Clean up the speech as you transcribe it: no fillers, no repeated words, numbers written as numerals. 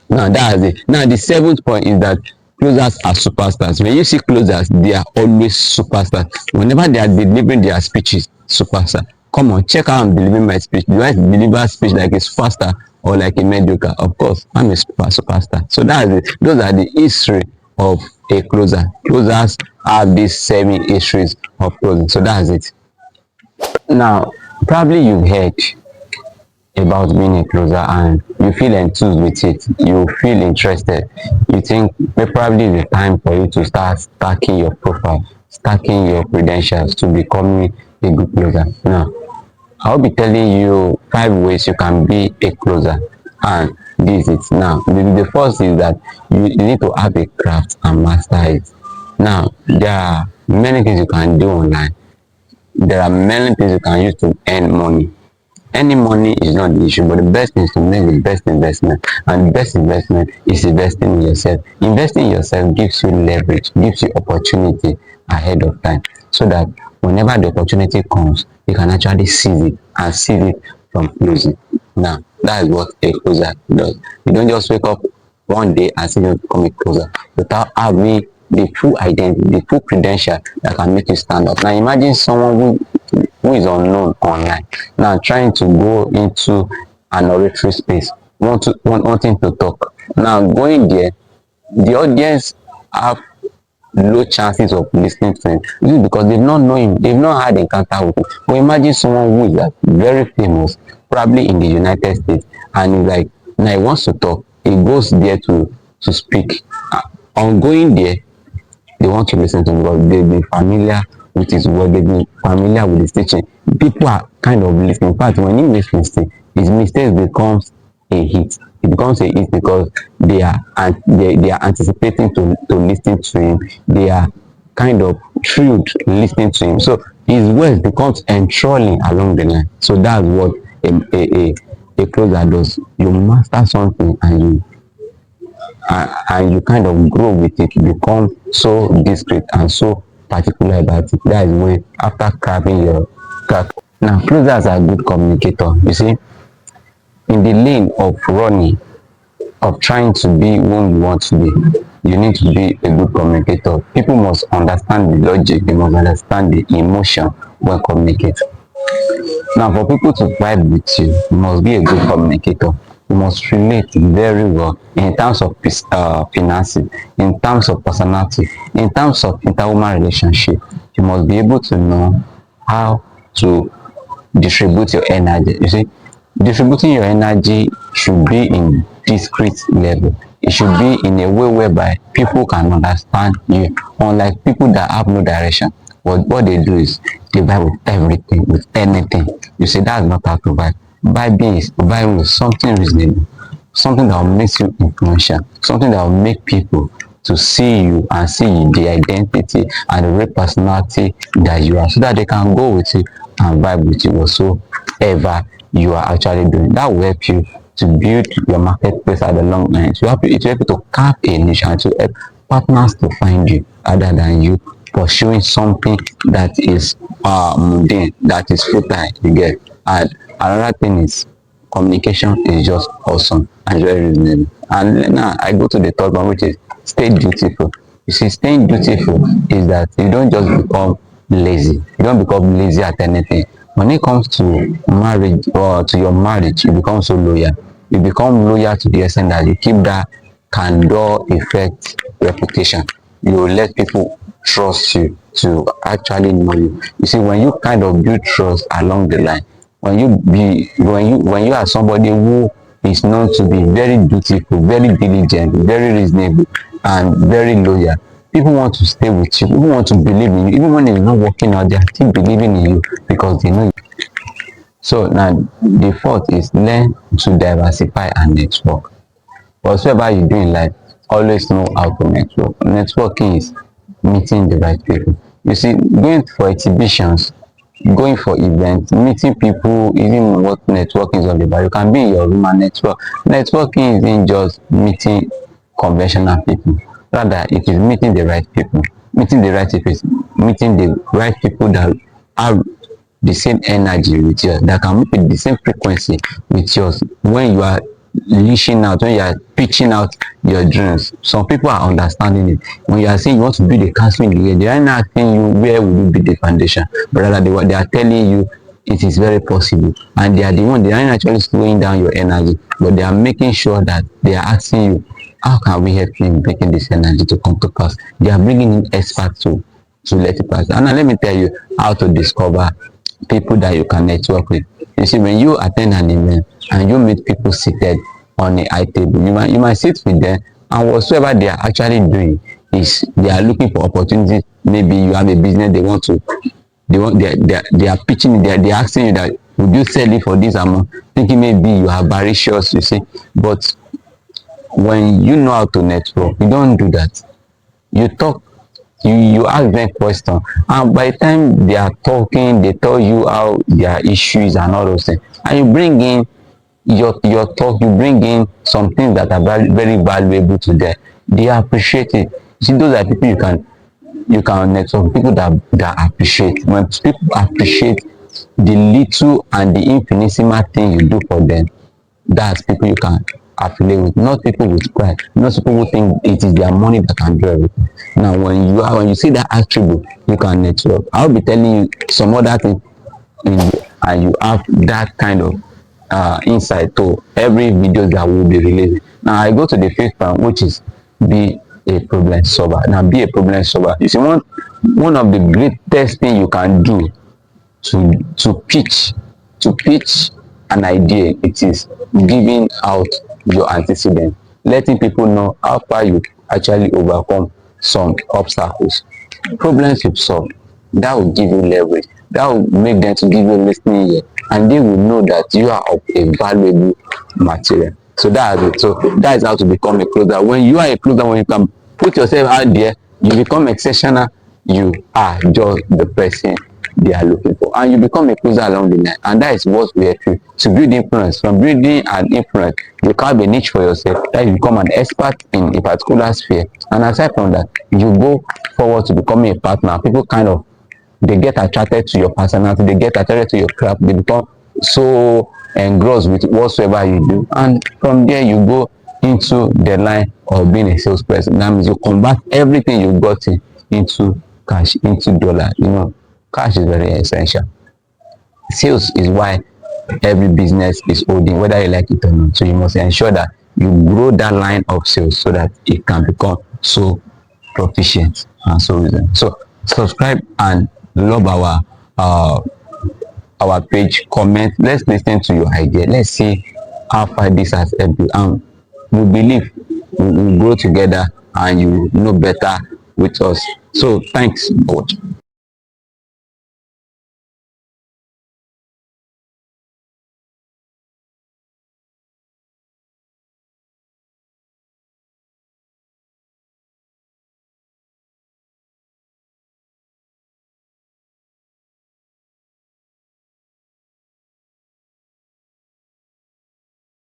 Now that's it. Now the seventh point is that closers are superstars. When you see closers, they are always superstars. Whenever they are delivering their speeches, superstar. Come on, check how I'm delivering my speech. Do I deliver speech like it's faster or like a mediocre? Of course, I'm a superstar. So that's it. Those are the history of a closer. Closers have these 7 histories of closing. So that's it. Now, probably you've heard about being a closer and you feel enthused with it, you feel interested, you think probably the time for you to start stacking your profile, stacking your credentials to becoming a good closer. Now, I'll be telling you 5 ways you can be a closer, and this is now. The first is that you need to have a craft and master it. Now, there are many things you can do online. There are many things you can use to earn money. Any money is not the issue, but the best thing is to make the best investment, and the best investment is investing in yourself. Investing in yourself gives you leverage, gives you opportunity ahead of time, so that whenever the opportunity comes, you can actually seize it and seize it from closing. Now that is what a closer does. You don't just wake up one day and say you become a closer without having the full identity, the full credential that can make you stand up. Now imagine someone who is unknown online, now trying to go into an oratory space, wanting to talk. Now going there, the audience have low chances of listening to him. This is because they've not known him, they've not had encounter with him. But imagine someone who is like very famous, probably in the United States, and he's like, now he wants to talk, he goes there to speak. On going there, they want to listen to him because they've been familiar with his word, they've been familiar with his teaching. People are kind of listening. In fact, when he makes mistakes, his mistakes becomes a hit. It becomes a hit because they are anticipating to listen to him. They are kind of thrilled listening to him. So his words becomes enthralling along the line. So that's what a closer does. You master something and you kind of grow with it, you become so discreet and so particular about it. That is when after cracking your crack. Now closers are good communicator. You see, in the lane of running, of trying to be who you want to be, you need to be a good communicator. People must understand the logic, they must understand the emotion when communicating. Now, for people to vibe with you, you must be a good communicator. You must relate very well in terms of financing, in terms of personality, in terms of interwoman relationship. You must be able to know how to distribute your energy. You see, distributing your energy should be in discrete level. It should be in a way whereby people can understand you, unlike people that have no direction. But what they do is they vibe with everything, with anything. You see, that's not how to vibe. Vibing with something reasonable, something that will make you influential, something that will make people to see you and see the identity and the real personality that you are, so that they can go with you and vibe with you whatsoever you are actually doing. That will help you to build your marketplace at the long line. It will help you to carve a niche and to help partners to find you other than you pursuing something that is mundane, that is futile, you get. And another thing is communication is just awesome and very reasonable. And now I go to the third one, which is stay dutiful. You see, staying dutiful is that you don't just become lazy. You don't become lazy at anything. When it comes to marriage or to your marriage, you become so loyal. You become loyal to the extent that you keep that candor effect reputation. You will let people trust you to actually know you. You see, when you kind of build trust along the line, when you are somebody who is known to be very dutiful, very diligent, very reasonable, and very loyal, people want to stay with you, people want to believe in you, even when it's not working out, they are still believing in you because they know you. So now the fourth is learn to diversify and network. Whatsoever you do in life, always know how to network. Networking is meeting the right people. You see, going for exhibitions, going for events, meeting people, even what networking is all about. You can be in your room and network. Networking isn't just meeting conventional people. Rather, it is meeting the right people. Meeting the right people is meeting the right people that have the same energy with you, that can move with the same frequency with yours when you are leashing out, when you are pitching out your dreams, some people are understanding it. When you are saying you want to build a castle in the air, they are not asking you where will you build the foundation, but rather they are telling you it is very possible, and they are the one, they are not actually slowing down your energy, but they are making sure that they are asking you, how can we help you in making this energy to come to pass? They are bringing in experts to let it pass. And now let me tell you how to discover people that you can network with. You see, when you attend an event and you meet people seated on a high table, you might sit with them, and whatsoever they are actually doing is they are looking for opportunities. Maybe you have a business they want to, they are pitching, they are asking you that would you sell it for this amount, thinking maybe you are avaricious, you see. But when you know how to network, you don't do that. You talk, you ask them question, and by the time they are talking, they tell you how their issues and all those things, and you bring in your talk, you bring in some things that are very valuable to them. They appreciate it. You see, those are people you can network, people that appreciate. When people appreciate the little and the infinitesimal thing you do for them, that's people you can affiliate with, not people with pride, not people who think it is their money that can do everything. Now when you see that attribute, you can network. I'll be telling you some other thing in, and you have that kind of insight to every video that will be releasing. Now I go to the fifth one, which is be a problem solver. Now be a problem solver. You see, one of the greatest thing you can do to pitch an idea, it is giving out your antecedent, letting people know how far you actually overcome some obstacles, problems you've solved. That will give you leverage, that will make them to give you listening ear, and they will know that you are of a valuable material. So that's it. So that is how to become a closer. When you are a closer, when you can put yourself out there, you become exceptional. You are just the person they are looking for, and you become a closer along the line. And that is what we help you to build influence. From building an influence, you carve a niche for yourself, that you become an expert in a particular sphere. And aside from that, you go forward to becoming a partner. People kind of, they get attracted to your personality, they get attracted to your craft, they become so engrossed with whatsoever you do, and from there you go into the line of being a salesperson. That means you convert everything you got into cash, into dollar. Cash is very essential. Sales is why every business is holding, whether you like it or not. So you must ensure that you grow that line of sales so that it can become so proficient and so reason. So subscribe and love uh our page, comment, let's listen to your idea, let's see how far this has helped you, and we believe we will grow together and you know better with us. So thanks for watching.